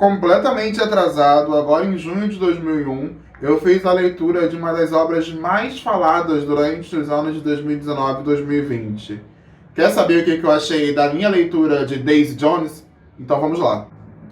Completamente atrasado, agora em junho de 2001, eu fiz a leitura de uma das obras mais faladas durante os anos de 2019 e 2020. Quer saber o que eu achei da minha leitura de Daisy Jones? Então vamos lá.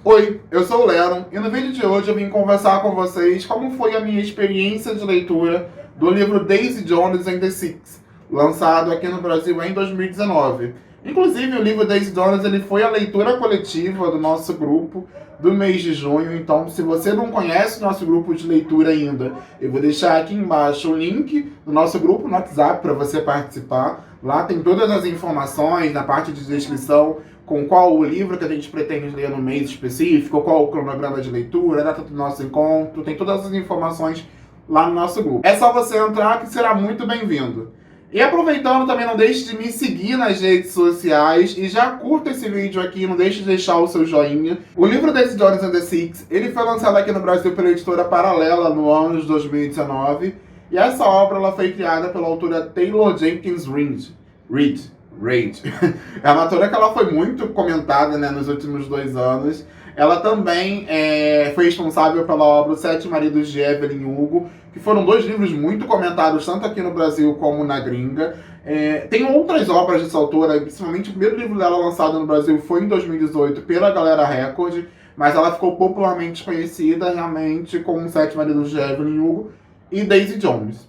Oi, eu sou o Leron e no vídeo de hoje eu vim conversar com vocês como foi a minha experiência de leitura do livro Daisy Jones and the Six, lançado aqui no Brasil em 2019. Inclusive, o livro Daisy Jones ele foi a leitura coletiva do nosso grupo do mês de junho. Então, se você não conhece o nosso grupo de leitura ainda, eu vou deixar aqui embaixo o link do nosso grupo no WhatsApp para você participar. Lá tem todas as informações na parte de descrição, com qual o livro que a gente pretende ler no mês específico, qual o cronograma de leitura, a data do nosso encontro, tem todas as informações lá no nosso grupo. É só você entrar que será muito bem-vindo. E aproveitando, também não deixe de me seguir nas redes sociais e já curta esse vídeo aqui, não deixe de deixar o seu joinha. O livro Daisy Jones and the Six, ele foi lançado aqui no Brasil pela editora Paralela no ano de 2019, e essa obra ela foi criada pela autora Taylor Jenkins Reid. É uma autora que ela foi muito comentada, né, nos últimos 2 anos. Ela também foi responsável pela obra Os Sete Maridos de Evelyn Hugo, que foram 2 livros muito comentados, tanto aqui no Brasil como na gringa. Tem outras obras dessa autora, principalmente o primeiro livro dela lançado no Brasil foi em 2018 pela Galera Record, mas ela ficou popularmente conhecida realmente como Os Sete Maridos de Evelyn Hugo e Daisy Jones.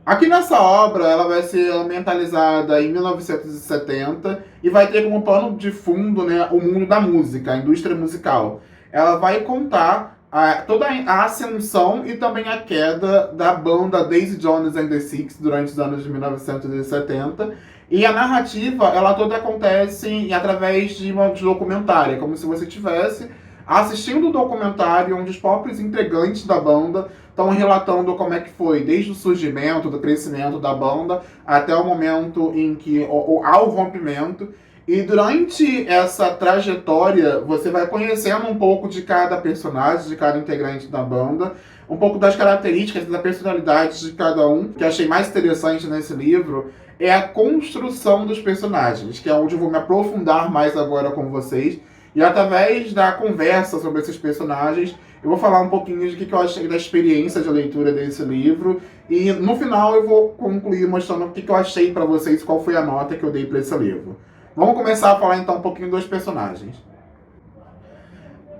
Aqui nessa obra, ela vai ser ambientalizada em 1970 e vai ter como pano de fundo, né, o mundo da música, a indústria musical. Ela vai contar toda a ascensão e também a queda da banda Daisy Jones and the Six durante os anos de 1970. E a narrativa, ela toda acontece através de uma documentária, como se você estivesse assistindo um documentário onde os próprios integrantes da banda estão relatando como é que foi, desde o surgimento, do crescimento da banda, até o momento em que há o rompimento. E durante essa trajetória, você vai conhecendo um pouco de cada personagem, de cada integrante da banda, um pouco das características, da personalidade de cada um. O que eu achei mais interessante nesse livro é a construção dos personagens, que é onde eu vou me aprofundar mais agora com vocês. E através da conversa sobre esses personagens, eu vou falar um pouquinho de que eu achei da experiência de leitura desse livro. E no final eu vou concluir mostrando o que eu achei para vocês, qual foi a nota que eu dei para esse livro. Vamos começar a falar então um pouquinho dos personagens.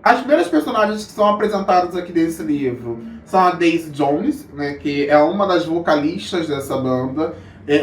As primeiras personagens que são apresentadas aqui desse livro são a Daisy Jones, né, que é uma das vocalistas dessa banda.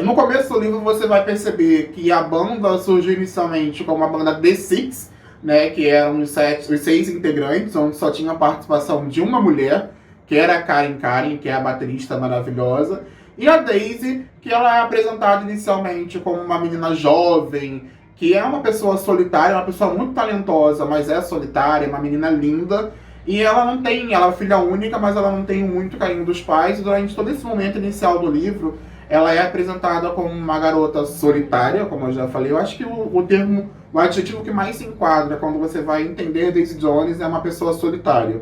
No começo do livro você vai perceber que a banda surgiu inicialmente como a banda The Six, né, que eram os 6 integrantes, onde só tinha a participação de uma mulher, que era a Karen, que é a baterista maravilhosa, e a Daisy, que ela é apresentada inicialmente como uma menina jovem, que é uma pessoa solitária, uma pessoa muito talentosa, mas é solitária, uma menina linda, e ela é filha única, mas ela não tem muito carinho dos pais, e durante todo esse momento inicial do livro, ela é apresentada como uma garota solitária, como eu já falei. Eu acho que o adjetivo que mais se enquadra quando você vai entender Daisy Jones é uma pessoa solitária.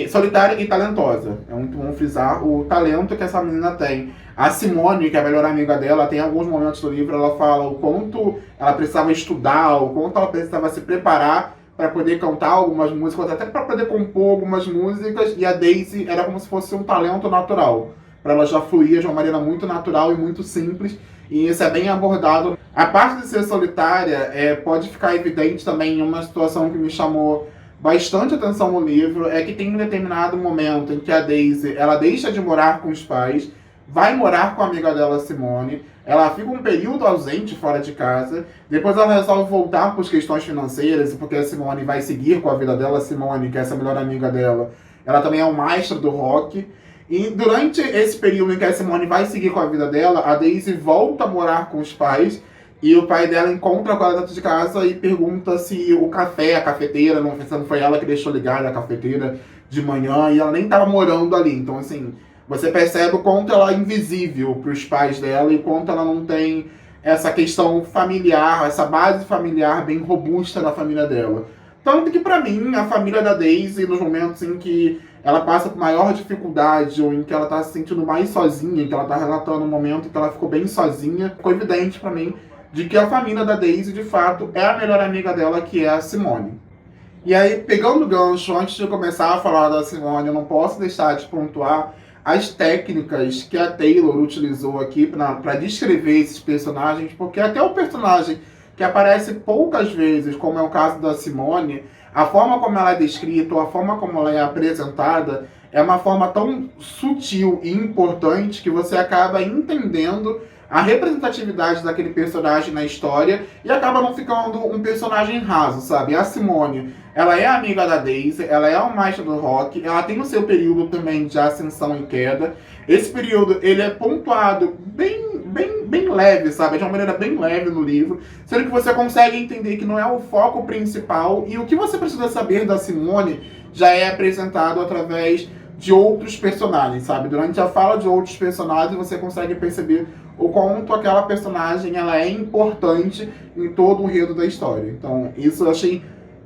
Solitária e talentosa. É muito bom frisar o talento que essa menina tem. A Simone, que é a melhor amiga dela, tem alguns momentos do livro, ela fala o quanto ela precisava estudar, o quanto ela precisava se preparar para poder cantar algumas músicas, até para poder compor algumas músicas, e a Daisy era como se fosse um talento natural. Para ela já fluir de uma maneira muito natural e muito simples, e isso é bem abordado. A parte de ser solitária pode ficar evidente também em uma situação que me chamou bastante atenção no livro, é que tem um determinado momento em que a Daisy ela deixa de morar com os pais, vai morar com a amiga dela, Simone, ela fica um período ausente fora de casa, depois ela resolve voltar por questões financeiras, porque a Simone vai seguir com a vida dela. A Simone, que é essa melhor amiga dela, ela também é um maestro do rock. E durante esse período em que a Simone vai seguir com a vida dela, a Daisy volta a morar com os pais, e o pai dela encontra com ela dentro de casa e pergunta se o café, a cafeteira, não foi ela que deixou ligada a cafeteira de manhã, e ela nem estava morando ali. Então, assim, você percebe o quanto ela é invisível para os pais dela e o quanto ela não tem essa questão familiar, essa base familiar bem robusta da família dela. Tanto que, para mim, a família da Daisy, nos momentos em que ela passa por maior dificuldade, ou em que ela tá se sentindo mais sozinha, em que ela tá relatando um momento em que ela ficou bem sozinha, ficou evidente pra mim de que a família da Daisy, de fato, é a melhor amiga dela, que é a Simone. E aí, pegando o gancho, antes de eu começar a falar da Simone, eu não posso deixar de pontuar as técnicas que a Taylor utilizou aqui para descrever esses personagens, porque até o personagem que aparece poucas vezes, como é o caso da Simone, a forma como ela é descrita, ou a forma como ela é apresentada, é uma forma tão sutil e importante que você acaba entendendo a representatividade daquele personagem na história e acaba não ficando um personagem raso, sabe? A Simone, ela é amiga da Daisy, ela é uma maestra do rock, ela tem o seu período também de ascensão e queda. Esse período, ele é pontuado bem leve, sabe? De uma maneira bem leve no livro, sendo que você consegue entender que não é o foco principal e o que você precisa saber da Simone já é apresentado através de outros personagens, sabe? Durante a fala de outros personagens, você consegue perceber o quanto aquela personagem ela é importante em todo o enredo da história. Então, isso eu achei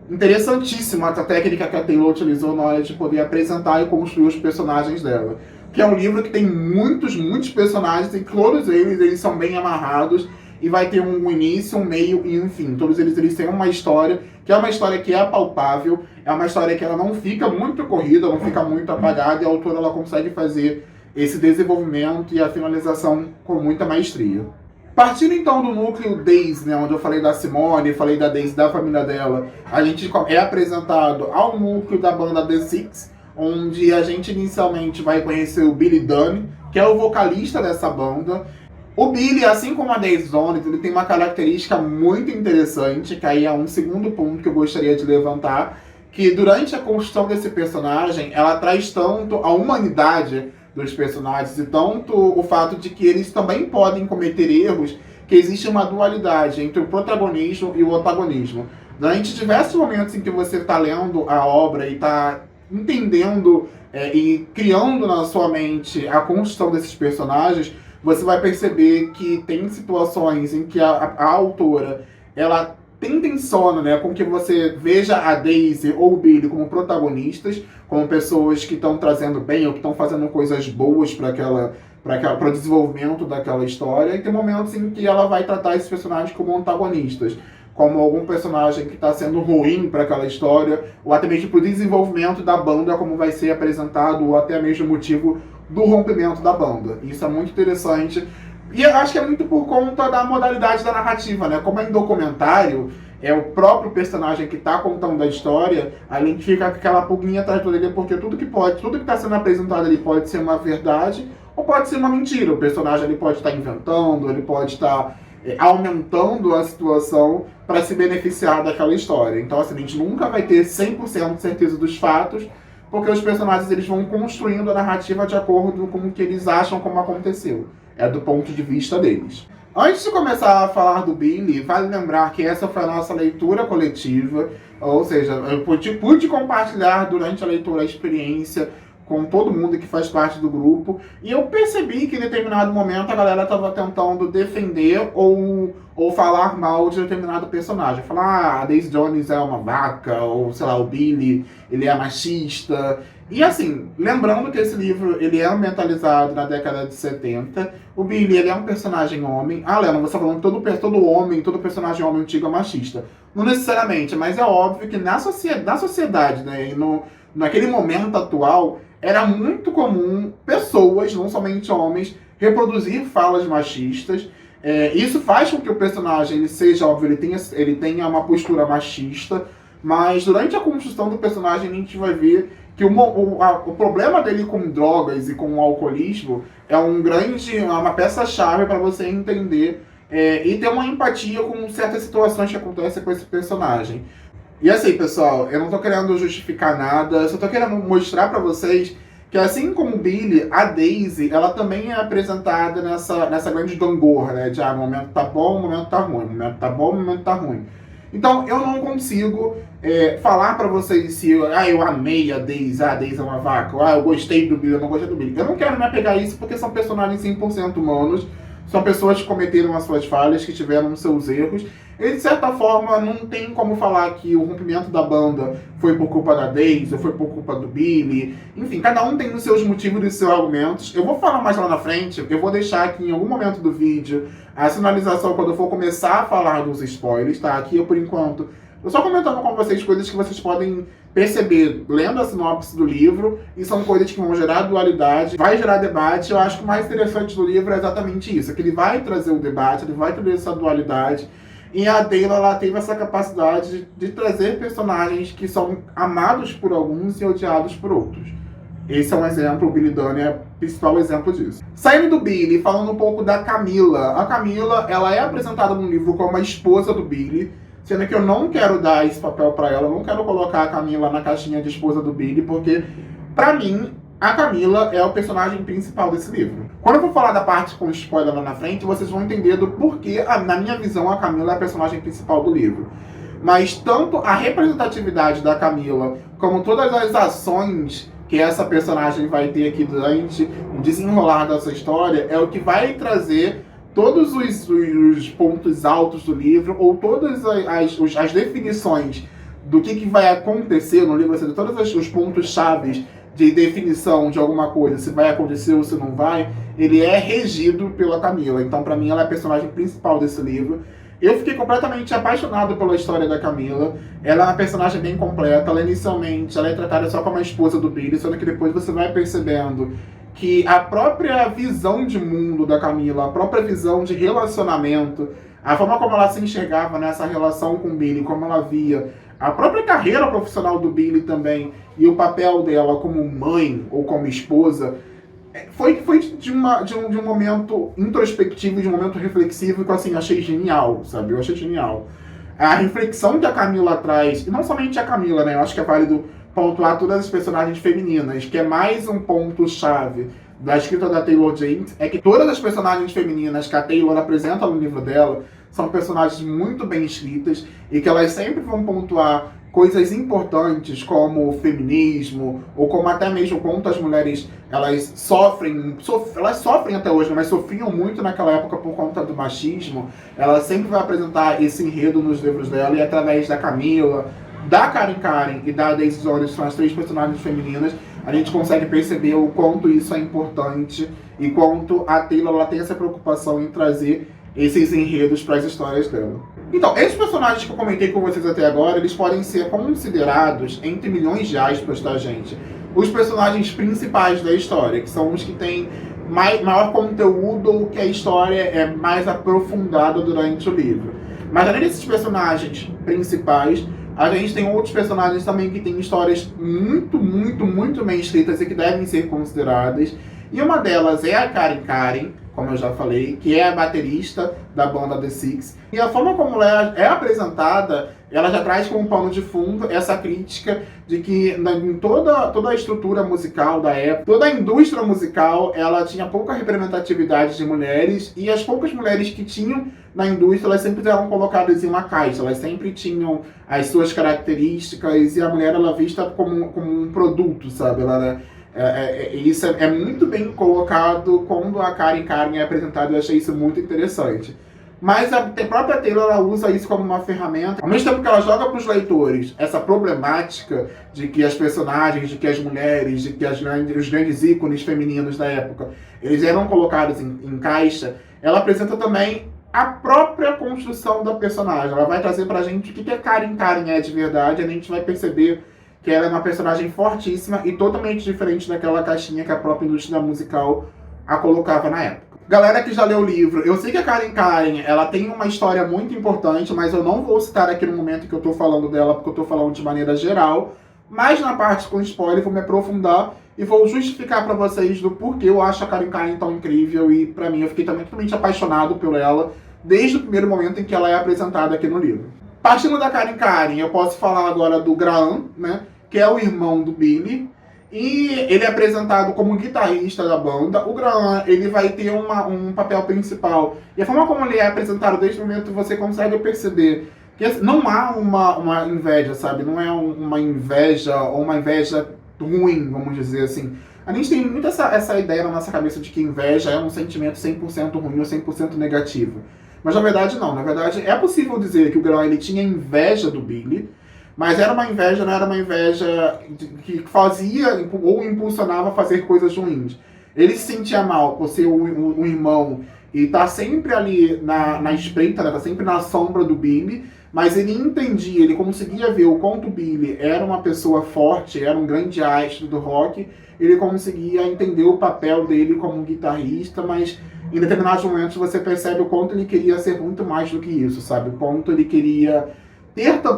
interessantíssimo, essa técnica que a Taylor utilizou na hora de poder apresentar e construir os personagens dela. Que é um livro que tem muitos personagens, e todos eles são bem amarrados, e vai ter um início, um meio e um fim. Todos eles têm uma história, que é uma história que é palpável, é uma história que ela não fica muito corrida, não fica muito apagada, e a autora ela consegue fazer esse desenvolvimento e a finalização com muita maestria. Partindo então do núcleo Daisy, né, onde eu falei da Simone, falei da Daisy, da família dela, a gente é apresentado ao núcleo da banda The Six, onde a gente inicialmente vai conhecer o Billy Dunne, que é o vocalista dessa banda. O Billy, assim como a Daisy Jones, ele tem uma característica muito interessante, que aí é um segundo ponto que eu gostaria de levantar, que durante a construção desse personagem, ela traz tanto a humanidade dos personagens e tanto o fato de que eles também podem cometer erros, que existe uma dualidade entre o protagonismo e o antagonismo. Durante diversos momentos em que você está lendo a obra e está entendendo e criando na sua mente a construção desses personagens, você vai perceber que tem situações em que a autora ela intenciona, né, com que você veja a Daisy ou o Billy como protagonistas, como pessoas que estão trazendo bem ou que estão fazendo coisas boas para o desenvolvimento daquela história, e tem momentos em que ela vai tratar esses personagens como antagonistas, como algum personagem que está sendo ruim para aquela história, ou até mesmo para o desenvolvimento da banda, como vai ser apresentado, ou até mesmo o motivo do rompimento da banda. Isso é muito interessante. E eu acho que é muito por conta da modalidade da narrativa, né? Como é em documentário, é o próprio personagem que está contando a história, a gente fica com aquela pulguinha atrás dele, porque tudo que está sendo apresentado ali pode ser uma verdade ou pode ser uma mentira. O personagem ele pode estar inventando, ele pode estar aumentando a situação para se beneficiar daquela história. Então, assim, a gente nunca vai ter 100% de certeza dos fatos, porque os personagens eles vão construindo a narrativa de acordo com o que eles acham como aconteceu. É do ponto de vista deles. Antes de começar a falar do Billy, vale lembrar que essa foi a nossa leitura coletiva, ou seja, eu pude compartilhar durante a leitura a experiência com todo mundo que faz parte do grupo, e eu percebi que em determinado momento a galera estava tentando defender ou falar mal de determinado personagem. Falar, a Daisy Jones é uma vaca, ou sei lá, o Billy, ele é machista. E assim, lembrando que esse livro ele é ambientalizado na década de 70, o Billy ele é um personagem homem. Ah, Léo, você está falando que todo homem, todo personagem homem antigo é machista. Não necessariamente, mas é óbvio que na sociedade, né, e naquele momento atual, era muito comum pessoas, não somente homens, reproduzir falas machistas. Isso faz com que o personagem ele seja, óbvio, ele tenha uma postura machista, mas durante a construção do personagem a gente vai ver que o problema dele com drogas e com o alcoolismo é uma peça-chave para você entender e ter uma empatia com certas situações que acontecem com esse personagem. E assim, pessoal, eu não tô querendo justificar nada, só tô querendo mostrar pra vocês que assim como o Billy, a Daisy, ela também é apresentada nessa grande gangorra, né? De, o momento tá bom, o momento tá ruim, o momento tá bom, o momento tá ruim. Então, eu não consigo falar pra vocês se eu amei a Daisy é uma vaca, eu gostei do Billy, eu não gostei do Billy. Eu não quero me apegar a isso porque são personagens 100% humanos, são pessoas que cometeram as suas falhas, que tiveram seus erros. E de certa forma não tem como falar que o rompimento da banda foi por culpa da Daisy, ou foi por culpa do Billy. Enfim, cada um tem os seus motivos e os seus argumentos. Eu vou falar mais lá na frente, eu vou deixar aqui em algum momento do vídeo a sinalização quando eu for começar a falar dos spoilers, tá? Aqui eu, por enquanto, Eu só comentando com vocês coisas que vocês podem perceber lendo a sinopse do livro, e são coisas que vão gerar dualidade, vai gerar debate. Eu acho que o mais interessante do livro é exatamente isso, é que ele vai trazer o debate, ele vai trazer essa dualidade, e a Taylor, ela teve essa capacidade de trazer personagens que são amados por alguns e odiados por outros. Esse é um exemplo, o Billy Dunne é o principal exemplo disso. Saindo do Billy, falando um pouco da Camila. A Camila, ela é apresentada no livro como a esposa do Billy, sendo que eu não quero dar esse papel pra ela, eu não quero colocar a Camila na caixinha de esposa do Billy, porque, pra mim, a Camila é o personagem principal desse livro. Quando eu for falar da parte com spoiler lá na frente, vocês vão entender do porquê, na minha visão, a Camila é a personagem principal do livro. Mas tanto a representatividade da Camila, como todas as ações que essa personagem vai ter aqui durante o desenrolar dessa história, é o que vai trazer todos os pontos altos do livro, ou todas as definições do que vai acontecer no livro, ou seja, todos os pontos chaves de definição de alguma coisa, se vai acontecer ou se não vai, ele é regido pela Camila. Então, pra mim, ela é a personagem principal desse livro. Eu fiquei completamente apaixonado pela história da Camila. Ela é uma personagem bem completa. Ela, inicialmente, ela é tratada só como a esposa do Billy, só que depois você vai percebendo que a própria visão de mundo da Camila, a própria visão de relacionamento, a forma como ela se enxergava nessa relação com o Billy, como ela via a própria carreira profissional do Billy também, e o papel dela como mãe ou como esposa, foi de um momento introspectivo, de um momento reflexivo que eu assim, achei genial, sabe? Eu achei genial. A reflexão que a Camila traz, e não somente a Camila, né? Eu acho que é válido pontuar todas as personagens femininas, que é mais um ponto-chave da escrita da Taylor Jenkins, é que todas as personagens femininas que a Taylor apresenta no livro dela são personagens muito bem escritas e que elas sempre vão pontuar coisas importantes como o feminismo, ou como até mesmo quanto as mulheres elas sofrem até hoje, mas sofriam muito naquela época por conta do machismo. Ela sempre vai apresentar esse enredo nos livros dela, e através da Camila, da Karen e da Daisy Jones, que são as três personagens femininas, a gente consegue perceber o quanto isso é importante e quanto a Taylor ela tem essa preocupação em trazer esses enredos para as histórias dela. Então, esses personagens que eu comentei com vocês até agora, eles podem ser considerados, entre milhões de aspas, tá, gente, os personagens principais da história, que são os que têm maior conteúdo, ou que a história é mais aprofundada durante o livro. Mas além desses personagens principais, a gente tem outros personagens também que têm histórias muito bem escritas e que devem ser consideradas. E uma delas é a Karen, como eu já falei, que é a baterista da banda The Six. E a forma como ela é apresentada, ela já traz como pano de fundo essa crítica de que em toda a estrutura musical da época, toda a indústria musical, ela tinha pouca representatividade de mulheres, e as poucas mulheres que tinham na indústria, elas sempre eram colocadas em uma caixa, elas sempre tinham as suas características, e a mulher ela é vista como um produto, sabe? Isso é muito bem colocado quando a Karen é apresentada. Eu achei isso muito interessante. Mas a própria Taylor ela usa isso como uma ferramenta. Ao mesmo tempo que ela joga para os leitores essa problemática de que as personagens, de que as mulheres, de que os grandes ícones femininos da época, eles eram colocados em caixa, ela apresenta também a própria construção da personagem. Ela vai trazer pra gente o que a Karen é de verdade, e a gente vai perceber que ela é uma personagem fortíssima e totalmente diferente daquela caixinha que a própria indústria musical a colocava na época. Galera que já leu o livro, eu sei que a Karen, ela tem uma história muito importante, mas eu não vou citar aqui no momento que eu tô falando dela, porque eu tô falando de maneira geral, mas na parte com spoiler vou me aprofundar e vou justificar pra vocês do porquê eu acho a Karen tão incrível, e pra mim eu fiquei também totalmente apaixonado por ela desde o primeiro momento em que ela é apresentada aqui no livro. Partindo da Karen, eu posso falar agora do Graham, né, que é o irmão do Billy, e ele é apresentado como guitarrista da banda. O Graham, ele vai ter um papel principal, e a forma como ele é apresentado desde o momento você consegue perceber que não há uma inveja, sabe? Não é uma inveja ou uma inveja ruim, vamos dizer assim. A gente tem muito essa ideia na nossa cabeça de que inveja é um sentimento 100% ruim ou 100% negativo. Mas na verdade não. Na verdade é possível dizer que o Graham ele tinha inveja do Billy, mas era uma inveja, não era uma inveja que fazia ou impulsionava a fazer coisas ruins. Ele se sentia mal por ser um irmão e tá sempre ali na espreita, né? Tá sempre na sombra do Billy, mas ele entendia, ele conseguia ver o quanto o Billy era uma pessoa forte, era um grande astro do rock, ele conseguia entender o papel dele como guitarrista, mas em determinados momentos você percebe o quanto ele queria ser muito mais do que isso, sabe? O quanto ele queria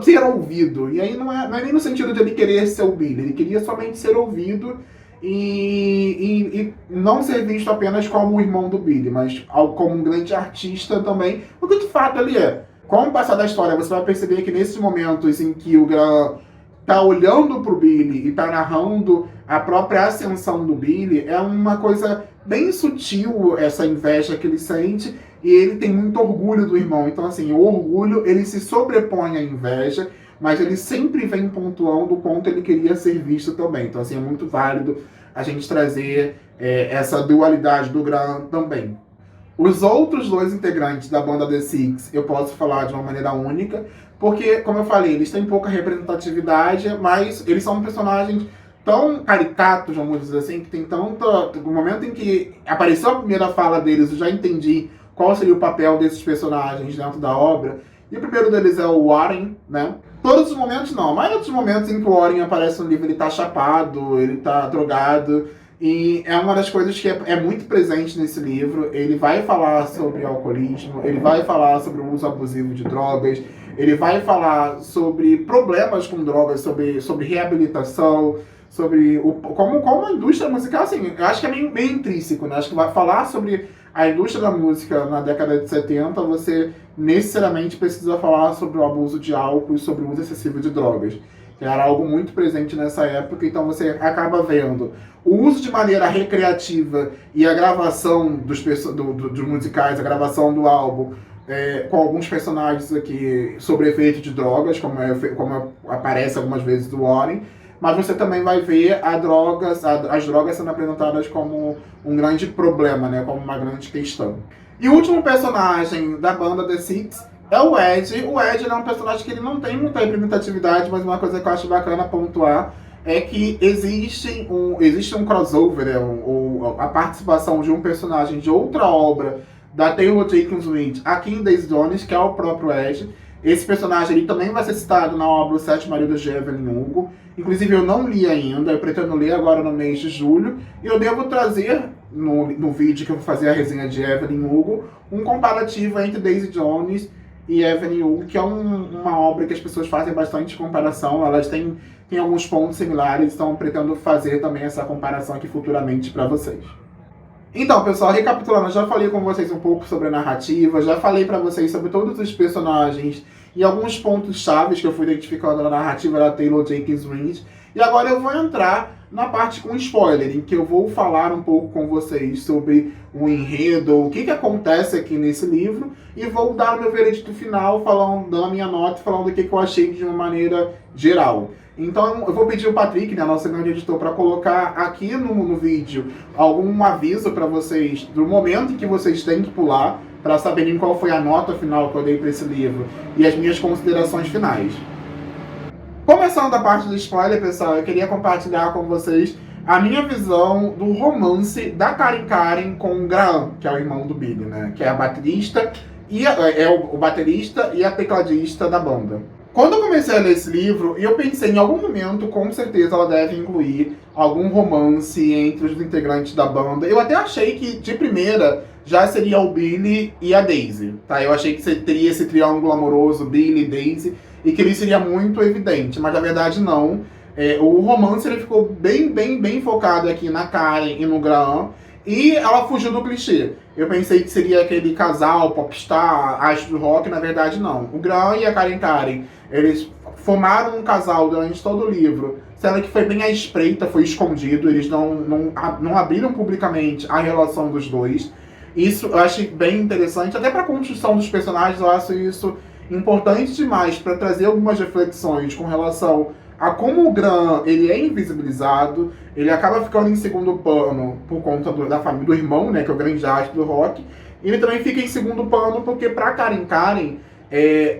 ser ouvido. E aí não é nem no sentido de ele querer ser o Billy, ele queria somente ser ouvido e não ser visto apenas como o irmão do Billy, mas como um grande artista também, o que de fato ele é. Com o passar da história, você vai perceber que nesses momentos em que o Graham tá olhando pro Billy e tá narrando a própria ascensão do Billy, é uma coisa bem sutil essa inveja que ele sente, e ele tem muito orgulho do irmão. Então, assim, o orgulho, ele se sobrepõe à inveja, mas ele sempre vem pontuando o quanto ele queria ser visto também. Então, assim, é muito válido a gente trazer essa dualidade do Graham também. Os outros dois integrantes da banda The Six eu posso falar de uma maneira única, porque, como eu falei, eles têm pouca representatividade, mas eles são personagens tão caricatos, vamos dizer assim, que tem tanto... No momento em que apareceu a primeira fala deles, eu já entendi qual seria o papel desses personagens dentro da obra. E o primeiro deles é o Warren, né? Todos os momentos não, mas outros momentos em que o Warren aparece no livro, ele tá chapado, ele tá drogado. E é uma das coisas que é muito presente nesse livro. Ele vai falar sobre alcoolismo, ele vai falar sobre o uso abusivo de drogas, ele vai falar sobre problemas com drogas, sobre reabilitação, sobre como a indústria musical, assim, eu acho que é meio intrínseco, né? Acho que vai falar sobre a indústria da música na década de 70, você necessariamente precisa falar sobre o abuso de álcool e sobre o uso excessivo de drogas, que era algo muito presente nessa época. Então você acaba vendo o uso de maneira recreativa e a gravação dos musicais, a gravação do álbum, com alguns personagens aqui sobre efeito de drogas, como aparece algumas vezes do Warren, mas você também vai ver as drogas sendo apresentadas como um grande problema, né, como uma grande questão. E o último personagem da banda The Six é o Ed. O Ed é um personagem que ele não tem muita representatividade, mas uma coisa que eu acho bacana pontuar é que existe um crossover, né, a participação de um personagem de outra obra da Taylor Jenkins Reid aqui em Daisy Jones, que é o próprio Ed. Esse personagem ele também vai ser citado na obra Os Sete Maridos de Evelyn Hugo. Inclusive eu não li ainda, eu pretendo ler agora no mês de julho. E eu devo trazer no vídeo que eu vou fazer a resenha de Evelyn Hugo um comparativo entre Daisy Jones e Evelyn Hugo, que é uma obra que as pessoas fazem bastante comparação. Elas têm alguns pontos similares, então eu pretendo fazer também essa comparação aqui futuramente para vocês. Então, pessoal, recapitulando, eu já falei com vocês um pouco sobre a narrativa, já falei para vocês sobre todos os personagens e alguns pontos chaves que eu fui identificando na narrativa da Taylor Jenkins Reid. E agora eu vou entrar na parte com spoiler, em que eu vou falar um pouco com vocês sobre o enredo, o que acontece aqui nesse livro, e vou dar o meu veredito final, dando a minha nota, falando o que eu achei de uma maneira geral. Então eu vou pedir o Patrick, né, nosso grande editor, para colocar aqui no vídeo algum aviso para vocês do momento em que vocês têm que pular, para saberem qual foi a nota final que eu dei para esse livro e as minhas considerações finais. Começando a parte do spoiler, pessoal, eu queria compartilhar com vocês a minha visão do romance da Karen com o Graham, que é o irmão do Billy, né, que é a baterista e o baterista e a tecladista da banda. Quando eu comecei a ler esse livro, eu pensei, em algum momento, com certeza ela deve incluir algum romance entre os integrantes da banda. Eu até achei que, de primeira, já seria o Billy e a Daisy, tá? Eu achei que teria esse triângulo amoroso, Billy e Daisy, e que ele seria muito evidente, mas na verdade não. O romance ele ficou bem focado aqui na Karen e no Graham, e ela fugiu do clichê. Eu pensei que seria aquele casal popstar, astro do rock, na verdade não. O Graham e a Karen, eles formaram um casal durante todo o livro, sendo que foi bem à espreita, foi escondido, eles não abriram publicamente a relação dos dois. Isso eu achei bem interessante, até para a construção dos personagens eu acho isso importante demais, para trazer algumas reflexões com relação a como o Graham ele é invisibilizado, ele acaba ficando em segundo plano por conta da família do irmão, né, que é o grande astro do rock, e ele também fica em segundo plano porque para Karen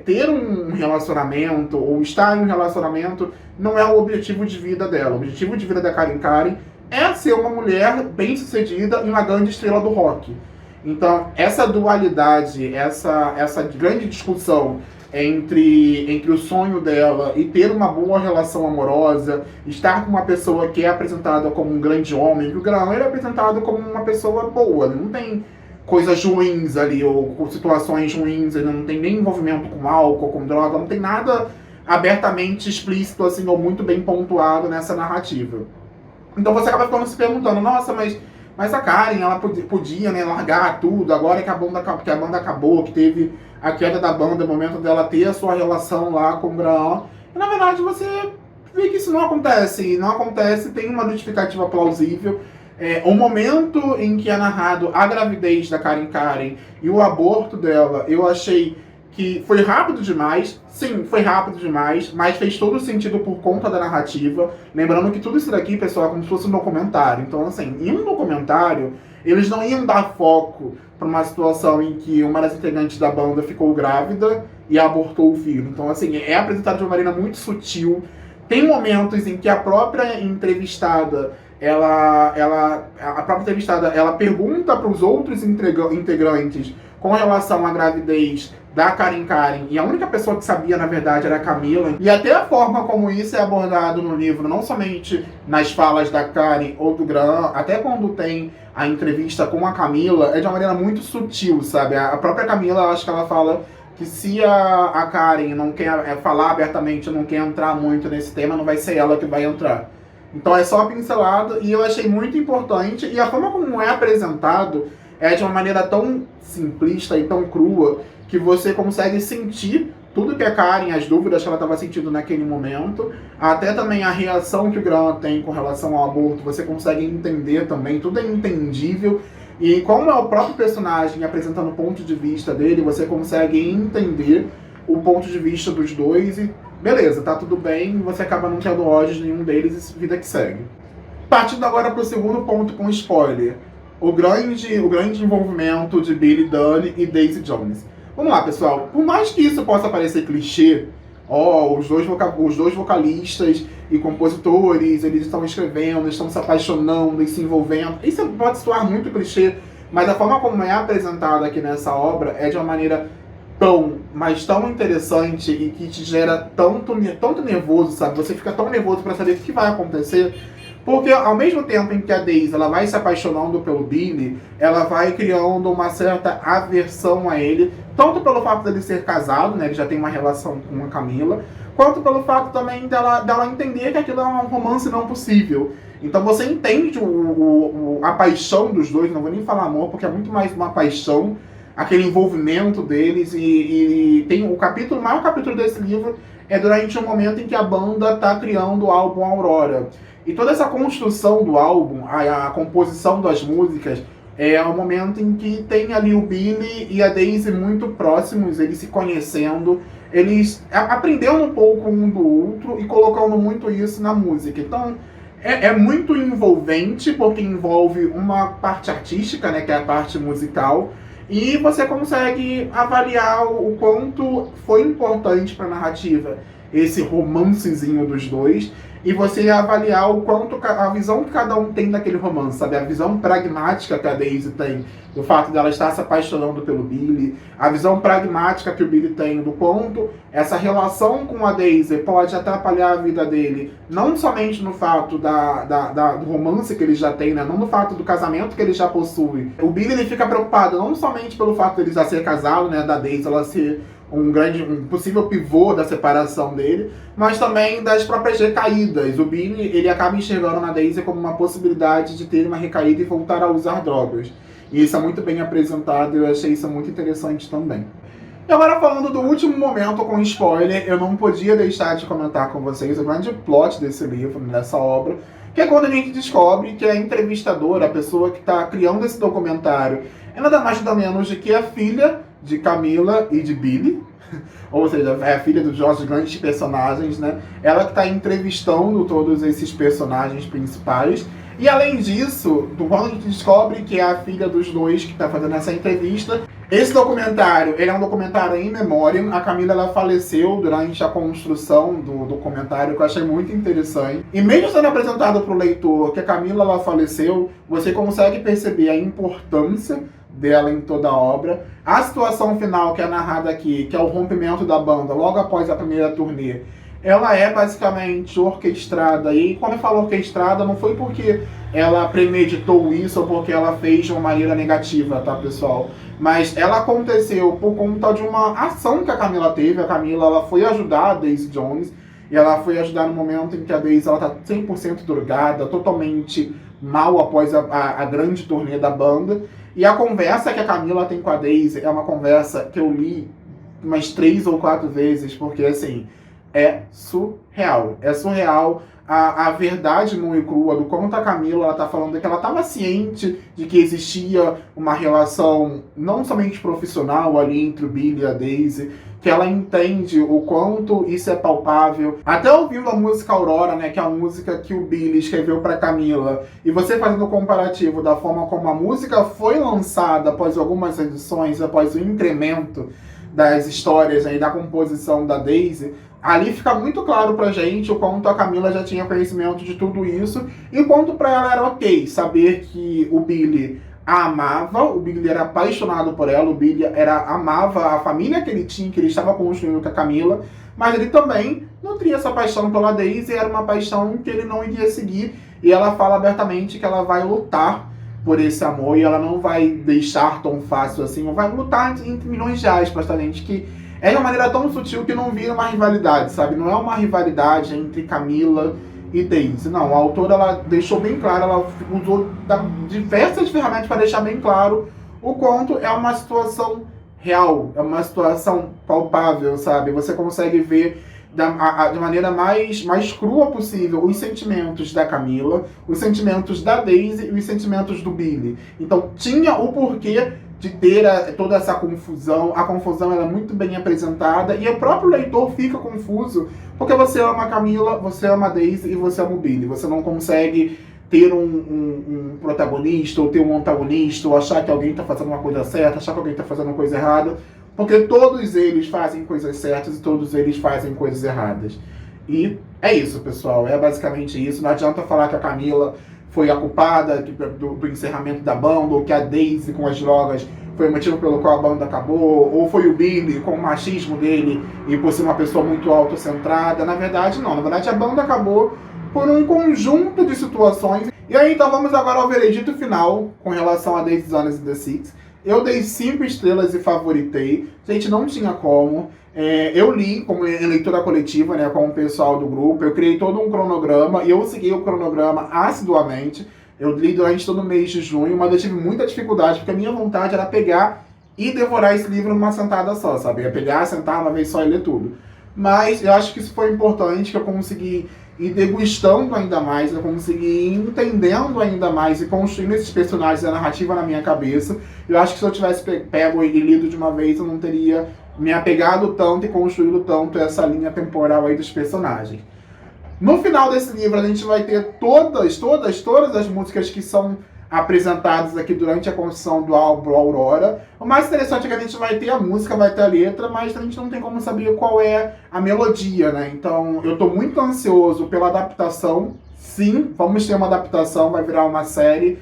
ter um relacionamento ou estar em um relacionamento não é o objetivo de vida dela. O objetivo de vida da Karen é ser uma mulher bem-sucedida e uma grande estrela do rock. Então, essa dualidade, essa grande discussão entre o sonho dela e ter uma boa relação amorosa, estar com uma pessoa que é apresentada como um grande homem, que o Graham ele é apresentado como uma pessoa boa, ele não tem coisas ruins ali, ou situações ruins, ele não tem nem envolvimento com álcool, com droga, não tem nada abertamente explícito, assim, ou muito bem pontuado nessa narrativa. Então você acaba ficando se perguntando, nossa, mas a Karen, ela podia, né, largar tudo, agora que a banda acabou, que teve a queda da banda, o momento dela ter a sua relação lá com o Graham. E na verdade você vê que isso não acontece. Não acontece, tem uma justificativa plausível. O momento em que é narrado a gravidez da Karen e o aborto dela, eu achei que foi rápido demais. Sim, foi rápido demais, mas fez todo sentido por conta da narrativa. Lembrando que tudo isso daqui, pessoal, é como se fosse um documentário. Então, assim, em um documentário, eles não iam dar foco para uma situação em que uma das integrantes da banda ficou grávida e abortou o filho. Então, assim, é apresentado de uma maneira muito sutil. Tem momentos em que a própria entrevistada, a própria entrevistada, ela pergunta para os outros integrantes com relação à gravidez da Karen, e a única pessoa que sabia, na verdade, era a Camila. E até a forma como isso é abordado no livro, não somente nas falas da Karen ou do Graham, até quando tem a entrevista com a Camila, é de uma maneira muito sutil, sabe? A própria Camila, acho que ela fala que se a Karen não quer falar abertamente, não quer entrar muito nesse tema, não vai ser ela que vai entrar. Então é só pincelado, e eu achei muito importante, e a forma como é apresentado é de uma maneira tão simplista e tão crua, que você consegue sentir tudo que a Karen, as dúvidas que ela estava sentindo naquele momento, até também a reação que o Graham tem com relação ao aborto, você consegue entender também, tudo é entendível. E como é o próprio personagem apresentando o ponto de vista dele, você consegue entender o ponto de vista dos dois e beleza, tá tudo bem, você acaba não tendo ódio de nenhum deles e vida que segue. Partindo agora para o segundo ponto com spoiler, o grande envolvimento de Billy Dunne e Daisy Jones. Vamos lá, pessoal. Por mais que isso possa parecer clichê, os dois vocalistas e compositores, eles estão escrevendo, estão se apaixonando e se envolvendo. Isso pode soar muito clichê, mas a forma como é apresentado aqui nessa obra é de uma maneira tão interessante e que te gera tanto nervoso, sabe? Você fica tão nervoso para saber o que vai acontecer. Porque ao mesmo tempo em que a Daisy ela vai se apaixonando pelo Billy, ela vai criando uma certa aversão a ele, tanto pelo fato dele ser casado, né, ele já tem uma relação com a Camila, quanto pelo fato também dela entender que aquilo é um romance não possível. Então você entende a paixão dos dois, não vou nem falar amor, porque é muito mais uma paixão, aquele envolvimento deles, e tem o maior capítulo desse livro é durante um momento em que a banda está criando o álbum Aurora. E toda essa construção do álbum, a composição das músicas, é o momento em que tem ali o Billy e a Daisy muito próximos, eles se conhecendo, eles aprendendo um pouco um do outro e colocando muito isso na música. Então, é muito envolvente, porque envolve uma parte artística, né, que é a parte musical, e você consegue avaliar o quanto foi importante para a narrativa esse romancezinho dos dois, e você avaliar o quanto a visão que cada um tem daquele romance, sabe? A visão pragmática que a Daisy tem do fato dela estar se apaixonando pelo Billy, a visão pragmática que o Billy tem do quanto essa relação com a Daisy pode atrapalhar a vida dele, não somente no fato do romance que ele já tem, né? Não no fato do casamento que ele já possui. O Billy ele fica preocupado não somente pelo fato de ele já ser casado, né? Da Daisy ela ser um possível pivô da separação dele, mas também das próprias recaídas. O Billy ele acaba enxergando na Daisy como uma possibilidade de ter uma recaída e voltar a usar drogas. E isso é muito bem apresentado e eu achei isso muito interessante também. E agora falando do último momento com spoiler, eu não podia deixar de comentar com vocês o grande plot desse livro, dessa obra, que é quando a gente descobre que a entrevistadora, a pessoa que está criando esse documentário, é nada mais nada menos do que a filha de Camila e de Billy, ou seja, é a filha dos nossos grandes personagens, né? Ela que está entrevistando todos esses personagens principais. E além disso, quando a gente descobre que é a filha dos dois que está fazendo essa entrevista, esse documentário, ele é um documentário em memória. A Camila, ela faleceu durante a construção do documentário, que eu achei muito interessante. E mesmo sendo apresentado para o leitor que a Camila, ela faleceu, você consegue perceber a importância dela em toda a obra. A situação final que é narrada aqui, que é o rompimento da banda logo após a primeira turnê, ela é basicamente orquestrada. E quando eu falo orquestrada, não foi porque ela premeditou isso ou porque ela fez de uma maneira negativa, tá, pessoal? Mas ela aconteceu por conta de uma ação que a Camila teve. A Camila, ela foi ajudar a Daisy Jones, e ela foi ajudar no momento em que a Daisy ela tá 100% drogada, totalmente mal após a grande turnê da banda. E a conversa que a Camila tem com a Daisy é uma conversa que eu li umas 3 ou 4 vezes, porque assim, é surreal. É surreal a verdade nua e crua do quanto a Camila, ela tá falando que ela estava ciente de que existia uma relação não somente profissional ali entre o Billy e a Daisy, que ela entende o quanto isso é palpável. Até ouvindo a música Aurora, né, que é a música que o Billy escreveu para Camila, e você fazendo o comparativo da forma como a música foi lançada após algumas edições, após o incremento das histórias aí, da composição da Daisy, ali fica muito claro pra gente o quanto a Camila já tinha conhecimento de tudo isso e o quanto pra ela era ok saber que o Billy a amava, o Billy era apaixonado por ela, o Billy amava a família que ele tinha, que ele estava construindo com a Camila, mas ele também nutria essa paixão pela Daisy, era uma paixão que ele não iria seguir, e ela fala abertamente que ela vai lutar por esse amor e ela não vai deixar tão fácil assim, vai lutar entre milhões de aspas, tá, gente? Que é de uma maneira tão sutil que não vira uma rivalidade, sabe? Não é uma rivalidade entre Camila e Daisy. Não, a autora, ela deixou bem claro, ela usou diversas ferramentas para deixar bem claro o quanto é uma situação real, é uma situação palpável, sabe? Você consegue ver de maneira mais crua possível os sentimentos da Camila, os sentimentos da Daisy e os sentimentos do Billy. Então tinha o porquê de ter toda essa confusão. A confusão ela é muito bem apresentada e o próprio leitor fica confuso porque você ama a Camila, você ama a Daisy e você ama o Billy. Você não consegue ter um protagonista ou ter um antagonista ou achar que alguém está fazendo uma coisa certa, achar que alguém está fazendo uma coisa errada, porque todos eles fazem coisas certas e todos eles fazem coisas erradas. E é isso, pessoal. É basicamente isso. Não adianta falar que a Camila foi a culpada do encerramento da banda, ou que a Daisy com as drogas foi o motivo pelo qual a banda acabou, ou foi o Billy com o machismo dele e por ser uma pessoa muito autocentrada. Na verdade, não. Na verdade, a banda acabou por um conjunto de situações. E aí, então, vamos agora ao veredito final com relação a Daisy Jones and the Six. Eu dei 5 estrelas e favoritei. Gente, não tinha como. Eu li como em leitura coletiva, né, com o pessoal do grupo. Eu criei todo um cronograma e eu segui o cronograma assiduamente. Eu li durante todo o mês de junho, mas eu tive muita dificuldade, porque a minha vontade era pegar e devorar esse livro numa sentada só, sabe? Eu ia pegar, sentar uma vez só e ler tudo. Mas eu acho que isso foi importante, que eu consegui ir degustando ainda mais, eu consegui ir entendendo ainda mais e construindo esses personagens e a narrativa na minha cabeça. Eu acho que se eu tivesse pego e lido de uma vez, eu não teria me apegado tanto e construído tanto essa linha temporal aí dos personagens. No final desse livro, a gente vai ter todas as músicas que são apresentadas aqui durante a construção do álbum Aurora. O mais interessante é que a gente vai ter a música, vai ter a letra, mas a gente não tem como saber qual é a melodia, né? Então, eu tô muito ansioso pela adaptação. Sim, vamos ter uma adaptação, vai virar uma série.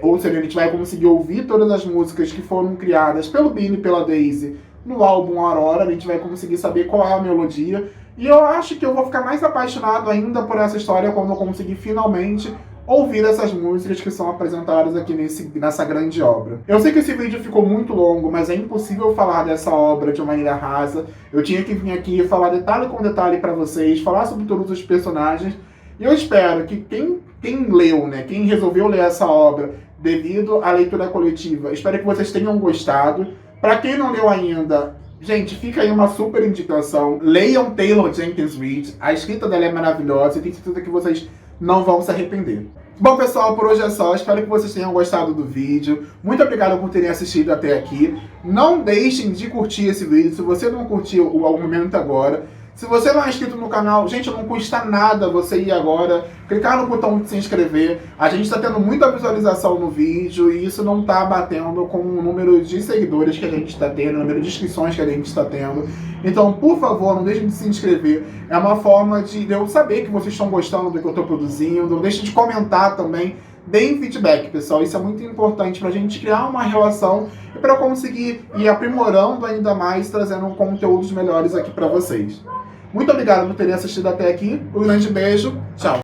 Ou seja, a gente vai conseguir ouvir todas as músicas que foram criadas pelo Billy e pela Daisy no álbum Aurora. A gente vai conseguir saber qual é a melodia. E eu acho que eu vou ficar mais apaixonado ainda por essa história quando eu conseguir finalmente ouvir essas músicas que são apresentadas aqui nessa grande obra. Eu sei que esse vídeo ficou muito longo, mas é impossível falar dessa obra de uma maneira rasa. Eu tinha que vir aqui falar detalhe com detalhe para vocês, falar sobre todos os personagens. E eu espero que quem leu, né, quem resolveu ler essa obra devido à leitura coletiva, espero que vocês tenham gostado. Para quem não leu ainda, gente, fica aí uma super indicação. Leiam Taylor Jenkins Reid. A escrita dela é maravilhosa e tenho certeza que vocês não vão se arrepender. Bom, pessoal, por hoje é só. Espero que vocês tenham gostado do vídeo. Muito obrigado por terem assistido até aqui. Não deixem de curtir esse vídeo. Se você não curtiu o momento agora, se você não é inscrito no canal, gente, não custa nada você ir agora, clicar no botão de se inscrever. A gente está tendo muita visualização no vídeo e isso não está batendo com o número de seguidores que a gente está tendo, o número de inscrições que a gente está tendo. Então, por favor, não deixem de se inscrever. É uma forma de eu saber que vocês estão gostando do que eu estou produzindo. Não deixem de comentar também deem feedback, pessoal. Isso é muito importante para a gente criar uma relação e para conseguir ir aprimorando ainda mais, trazendo conteúdos melhores aqui para vocês. Muito obrigado por terem assistido até aqui. Um grande beijo. Tchau.